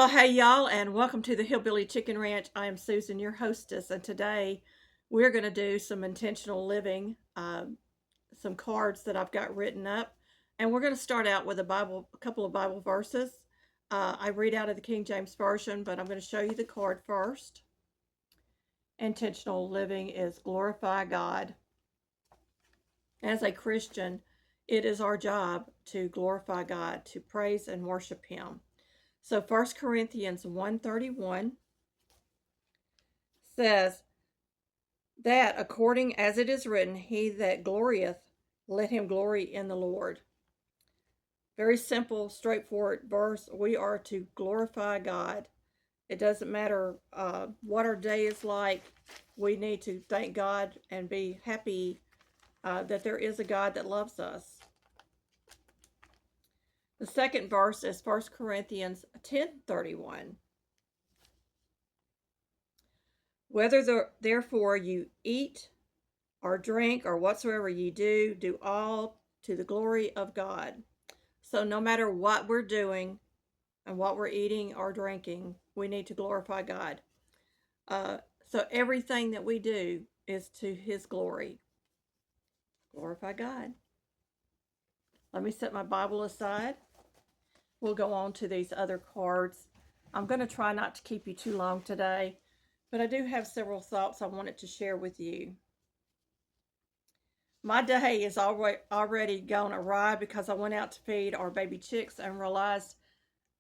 Well, hey y'all, and welcome to the Hillbilly Chicken Ranch. I am Susan, your hostess, and today we're going to do some intentional living, some cards that I've got written up, and we're going to start out with a couple of Bible verses. I read out of the King James Version, but I'm going to show you the card first. Intentional living is glorify God. As a Christian, it is our job to glorify God, to praise and worship Him. So 1 Corinthians 1:31 says that according as it is written, he that glorieth, let him glory in the Lord. Very simple, straightforward verse. We are to glorify God. It doesn't matter what our day is like. We need to thank God and be happy that there is a God that loves us. The second verse is 1 Corinthians 10:31. Whether therefore you eat or drink or whatsoever ye do, do all to the glory of God. So no matter what we're doing and what we're eating or drinking, we need to glorify God. So everything that we do is to His glory. Glorify God. Let me set my Bible aside. We'll go on to these other cards. I'm going to try not to keep you too long today, but I do have several thoughts I wanted to share with you. My day is already gone awry because I went out to feed our baby chicks and realized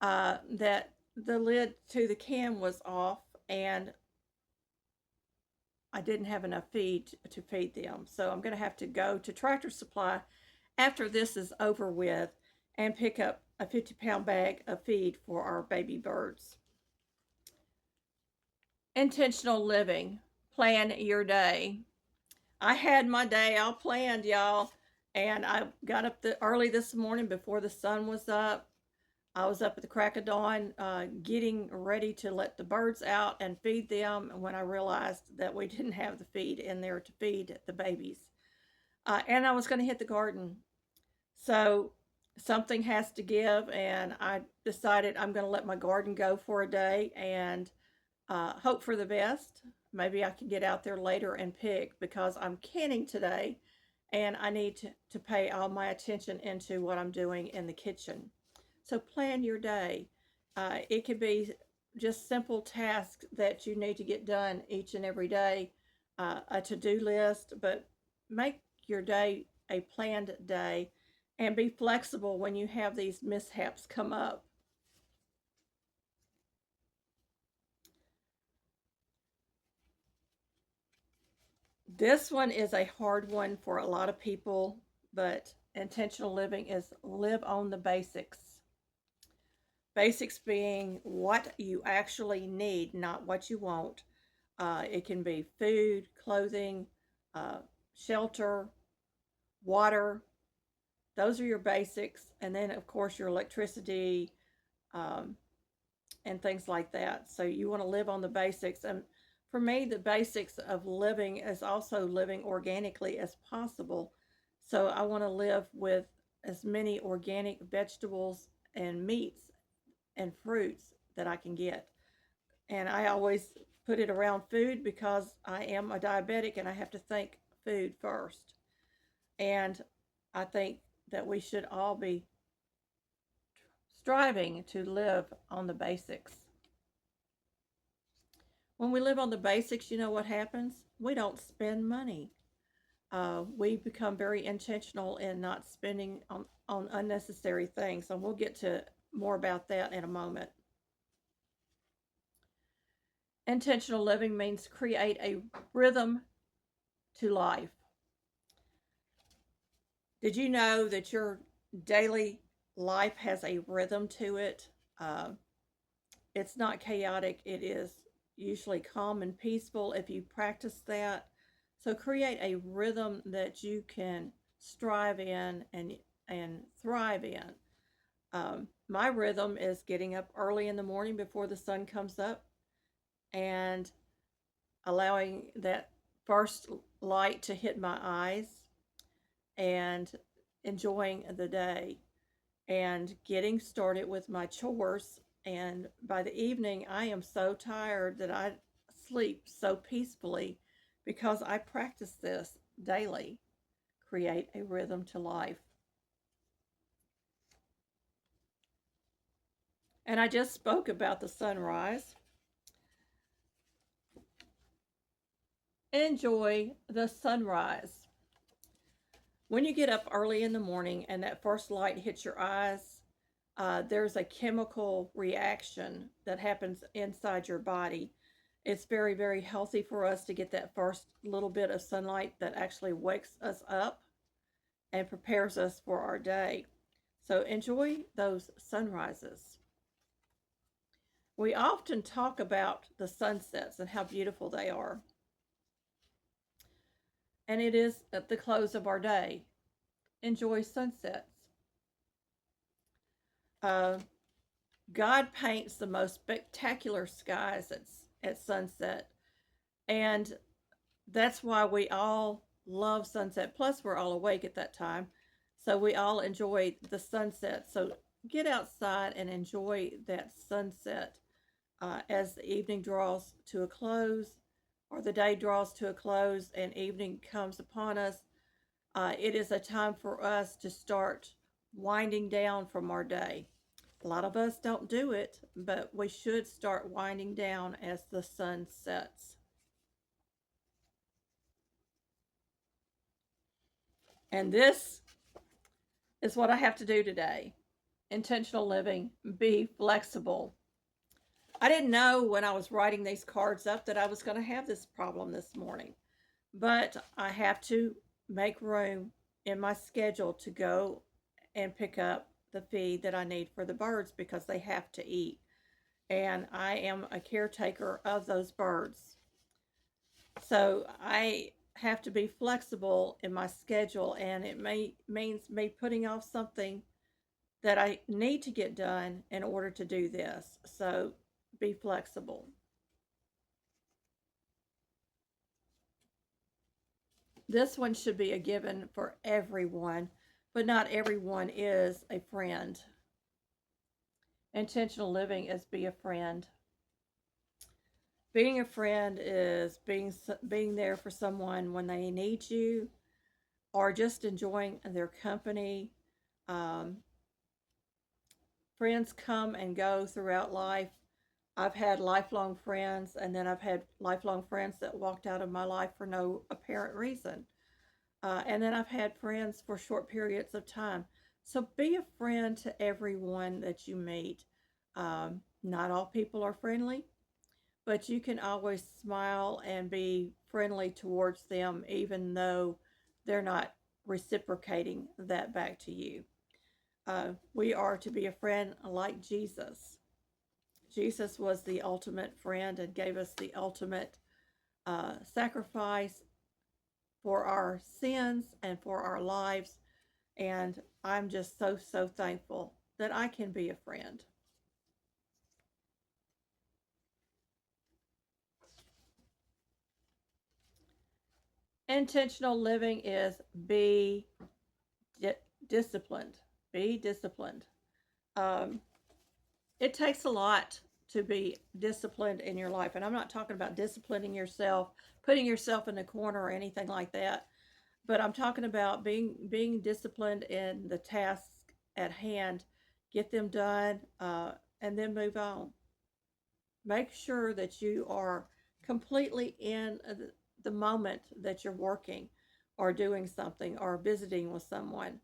that the lid to the can was off and I didn't have enough feed to feed them. So I'm going to have to go to Tractor Supply after this is over with and pick up a 50-pound bag of feed for our baby birds. Intentional living. Plan your day. I had my day all planned, y'all, and I got up early this morning before the sun was up. I was up at the crack of dawn, getting ready to let the birds out and feed them when I realized that we didn't have the feed in there to feed the babies. And I was going to hit the garden. So something has to give, and I decided I'm going to let my garden go for a day and hope for the best. Maybe I can get out there later and pick because I'm canning today and I need to pay all my attention into what I'm doing in the kitchen. So plan your day. It could be just simple tasks that you need to get done each and every day, a to-do list, but make your day a planned day and be flexible when you have these mishaps come up. This one is a hard one for a lot of people, but intentional living is live on the basics. Basics being what you actually need, not what you want. It can be food, clothing, uh, shelter, water. Those are your basics. And then, of course, your electricity um, and things like that. So you want to live on the basics. And for me, the basics of living is also living organically as possible. So I want to live with as many organic vegetables and meats and fruits that I can get. And I always put it around food because I am a diabetic and I have to think food first. And I think that we should all be striving to live on the basics. When we live on the basics, you know what happens? We don't spend money. We become very intentional in not spending on unnecessary things. And we'll get to more about that in a moment. Intentional living means create a rhythm to life. Did you know that your daily life has a rhythm to it? It's not chaotic, it is usually calm and peaceful if you practice that. So create a rhythm that you can strive in and thrive in. My rhythm is getting up early in the morning before the sun comes up and allowing that first light to hit my eyes and enjoying the day and getting started with my chores And by the evening, I am so tired that I sleep so peacefully because I practice this daily. Create a rhythm to life. And I just spoke about the sunrise. Enjoy the sunrise. When you get up early in the morning and that first light hits your eyes, there's a chemical reaction that happens inside your body. It's very, very healthy for us to get that first little bit of sunlight that actually wakes us up and prepares us for our day. So enjoy those sunrises. We often talk about the sunsets and how beautiful they are. And it is at the close of our day. Enjoy sunsets. Uh, God paints the most spectacular skies at sunset. And that's why we all love sunset. Plus, we're all awake at that time. So we all enjoy the sunset. So get outside and enjoy that sunset as the evening draws to a close or the day draws to a close and evening comes upon us. It is a time for us to start winding down from our day. A lot of us don't do it, but we should start winding down as the sun sets. And this is what I have to do today. Intentional living, be flexible. I didn't know when I was writing these cards up that I was going to have this problem this morning, but I have to make room in my schedule to go and pick up the feed that I need for the birds because they have to eat. And I am a caretaker of those birds. So I have to be flexible in my schedule, and it means me putting off something that I need to get done in order to do this. So be flexible. This one should be a given for everyone, but not everyone is a friend. Intentional living is be a friend. Being a friend is being there for someone when they need you, or just enjoying their company. Um, Friends come and go throughout life. I've had lifelong friends, and then I've had lifelong friends that walked out of my life for no apparent reason. And then I've had friends for short periods of time. So be a friend to everyone that you meet. Not all people are friendly, but you can always smile and be friendly towards them, even though they're not reciprocating that back to you. We are to be a friend like Jesus. Jesus was the ultimate friend and gave us the ultimate sacrifice for our sins and for our lives. And I'm just so, so thankful that I can be a friend. Intentional living is be di- disciplined. Be disciplined. Um, it takes a lot to be disciplined in your life. And I'm not talking about disciplining yourself, putting yourself in a corner or anything like that. But I'm talking about being disciplined in the tasks at hand, get them done, and then move on. Make sure that you are completely in the moment that you're working or doing something or visiting with someone.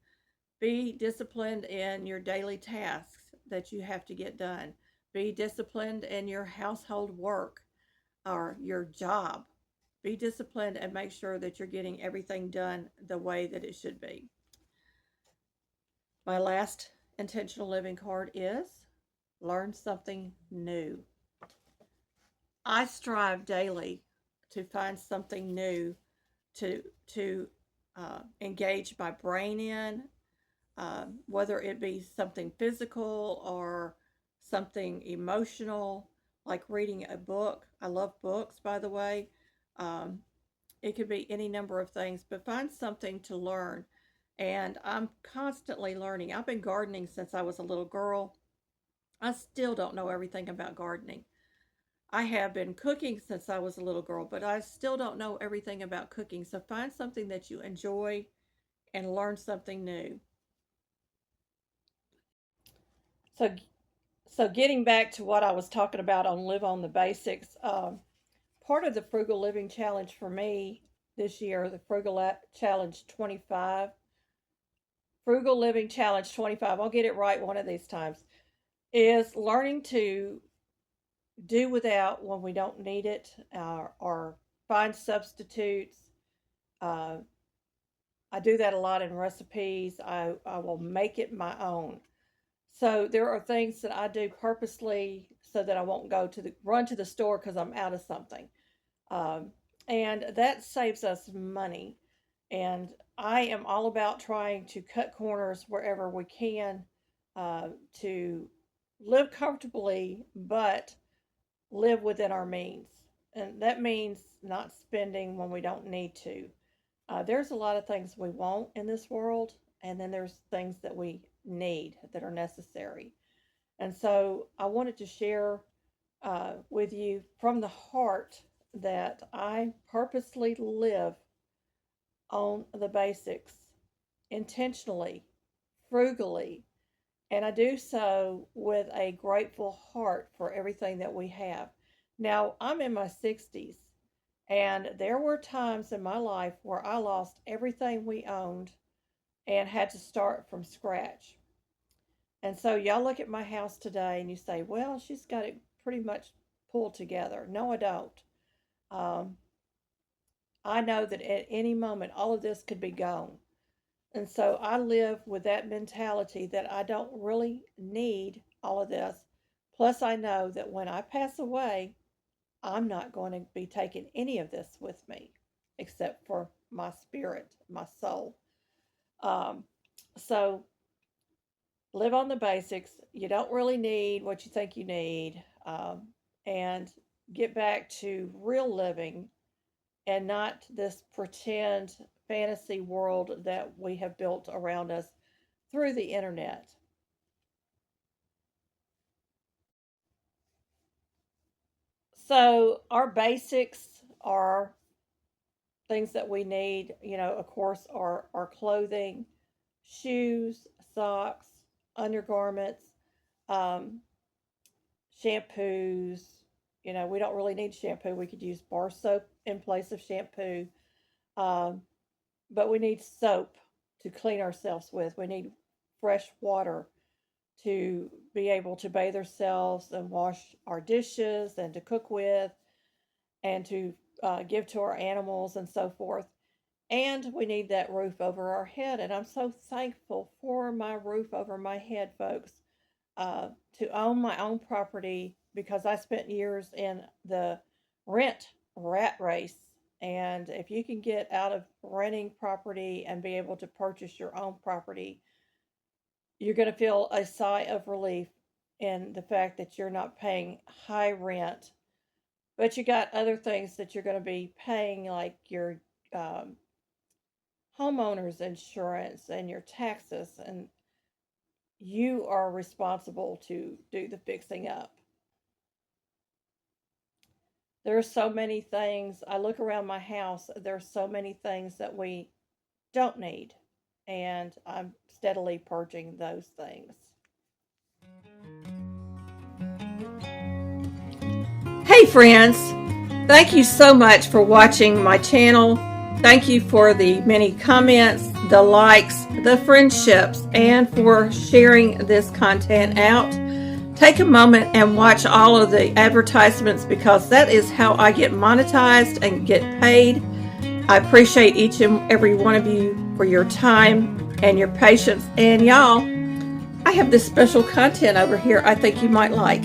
Be disciplined in your daily tasks that you have to get done. Be disciplined in your household work or your job. Be disciplined and make sure that you're getting everything done the way that it should be. My last intentional living card is learn something new. I strive daily to find something new to engage my brain in, whether it be something physical or something emotional, like reading a book. I love books, by the way. Um, it could be any number of things, but find something to learn. And I'm constantly learning. I've been gardening since I was a little girl, I still don't know everything about gardening. I have been cooking since I was a little girl, but I still don't know everything about cooking. So find something that you enjoy and learn something new. So, so getting back to what I was talking about on Live on the Basics, part of the Frugal Living Challenge for me this year, the Challenge 25, Frugal Living Challenge 25, I'll get it right one of these times, is learning to do without when we don't need it, or find substitutes. Uh, I do that a lot in recipes. I will make it my own. So there are things that I do purposely so that I won't run to the store because I'm out of something. Um, and that saves us money. And I am all about trying to cut corners wherever we can, to live comfortably, but live within our means. And that means not spending when we don't need to. There's a lot of things we want in this world, and then there's things that we need that are necessary. And so I wanted to share with you from the heart that I purposely live on the basics intentionally, frugally, and I do so with a grateful heart for everything that we have. Now, I'm in my 60s, and there were times in my life where I lost everything we owned and had to start from scratch. And so, y'all look at my house today and you say, well, she's got it pretty much pulled together. No, I don't. Um, I know that at any moment, all of this could be gone. And so I live with that mentality that I don't really need all of this. Plus, I know that when I pass away, I'm not going to be taking any of this with me except for my spirit, my soul. Um, so live on the basics. You don't really need what you think you need. And get back to real living and not this pretend fantasy world that we have built around us through the internet. So, our basics are things that we need, of course, our clothing, shoes, socks, undergarments, um, shampoos. We don't really need shampoo. We could use bar soap in place of shampoo. Um, but we need soap to clean ourselves with. We need fresh water to be able to bathe ourselves and wash our dishes and to cook with and to give to our animals and so forth. And we need that roof over our head. And I'm so thankful for my roof over my head, folks, uh, to own my own property because I spent years in the rent rat race. And if you can get out of renting property and be able to purchase your own property, you're going to feel a sigh of relief in the fact that you're not paying high rent, but you got other things that you're going to be paying, like your um, homeowner's insurance and your taxes, and you are responsible to do the fixing up. There are so many things. I look around my house, there's so many things that we don't need, and I'm steadily purging those things. Hey, friends, thank you so much for watching my channel. Thank you for the many comments, the likes, the friendships, and for sharing this content out. Take a moment and watch all of the advertisements because that is how I get monetized and get paid. I appreciate each and every one of you for your time and your patience. And y'all, I have this special content over here I think you might like.